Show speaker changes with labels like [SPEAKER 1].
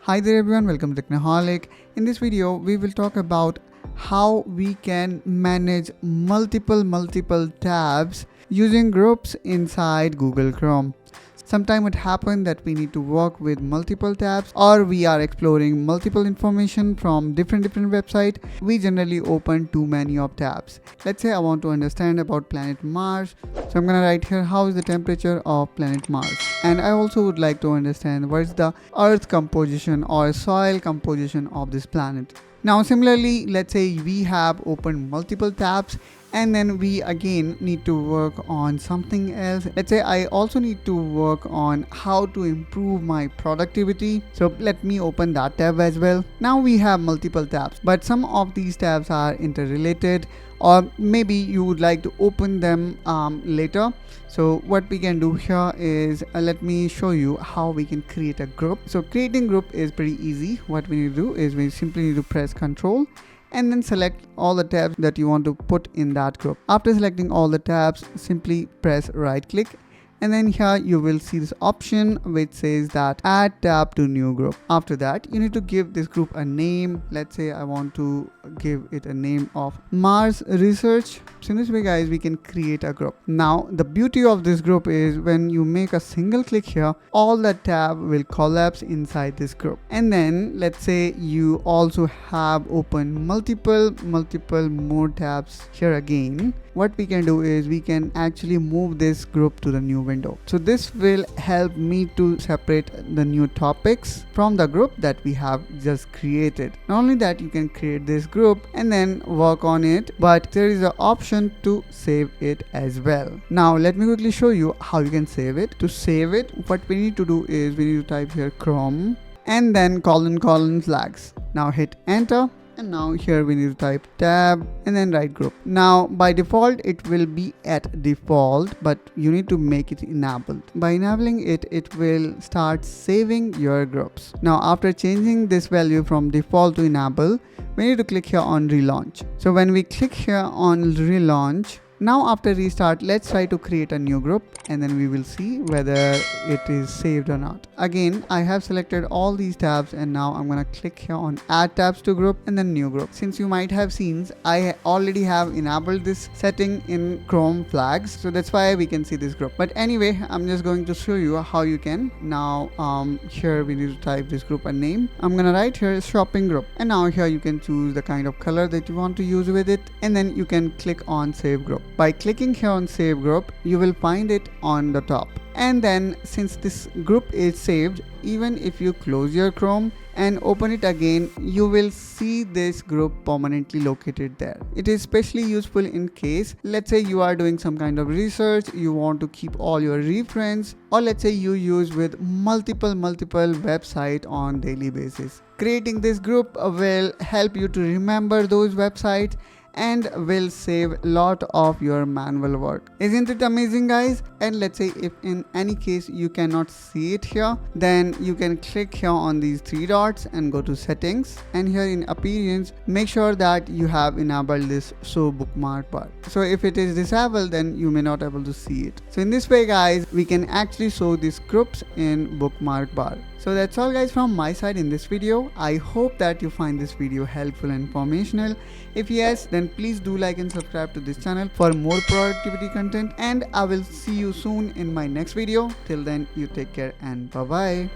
[SPEAKER 1] Hi there everyone, welcome to Technoholic. In this video, we will talk about how we can manage multiple tabs using groups inside Google Chrome. Sometimes it happens that we need to work with multiple tabs or we are exploring multiple information from different websites. We generally open too many of tabs. Let's say I want to understand about planet Mars. So I'm gonna write here how is the temperature of planet Mars. And I also would like to understand what is the earth composition or soil composition of this planet. Now similarly, let's say we have opened multiple tabs and then we again need to work on something else. Let's say I also need to work on how to improve my productivity. So let me open that tab as well. Now we have multiple tabs, but some of these tabs are interrelated, or maybe you would like to open them later. So what we can do here is let me show you how we can create a group. So creating group is pretty easy. What we need to do is we simply need to press Ctrl and then select all the tabs that you want to put in that group. After selecting all the tabs, simply press right click. And then here you will see this option which says that add tab to new group. After that, you need to give this group a name. Let's say I want to give it a name of Mars Research. So in this way guys, we can create a group. Now the beauty of this group is when you make a single click here, all the tab will collapse inside this group. And then let's say you also have opened multiple more tabs here again. What we can do is we can actually move this group to the new window. So this will help me to separate the new topics from the group that we have just created. Not only that, you can create this group and then work on it, but there is an option to save it as well. Now let me quickly show you how you can save it. To save it, what we need to do is we need to type here Chrome and then colon flags. Now hit enter. And now here we need to type tab and then write group. Now by default it will be at default, but you need to make it enabled. By enabling it, it will start saving your groups. Now after changing this value from default to enable, we need to click here on relaunch. So when we click here on relaunch, now after restart, let's try to create a new group and then we will see whether it is saved or not. Again, I have selected all these tabs and now I'm gonna click here on add tabs to group and then new group. Since you might have seen, I already have enabled this setting in Chrome flags, so that's why we can see this group. But anyway, I'm just going to show you how you can. Now here we need to type this group a name. I'm gonna write here shopping group, and now here you can choose the kind of color that you want to use with it, and then you can click on save group. By clicking here on save group, you will find it on the top. And then since this group is saved, even if you close your Chrome and open it again, you will see this group permanently located there. It is especially useful in case, let's say you are doing some kind of research, you want to keep all your reference, or let's say you use with multiple websites on daily basis. Creating this group will help you to remember those websites and will save a lot of your manual work. Isn't it amazing guys? And let's say if in any case you cannot see it here, then you can click here on these three dots and go to settings, and here in appearance make sure that you have enabled this show bookmark bar. So if it is disabled, then you may not able to see it. So in this way guys, we can actually show these groups in bookmark bar. So that's all guys from my side in this video. I hope that you find this video helpful and informational. If yes, then please do like and subscribe to this channel for more productivity content, and I will see you soon in my next video. Till then, you take care and bye bye.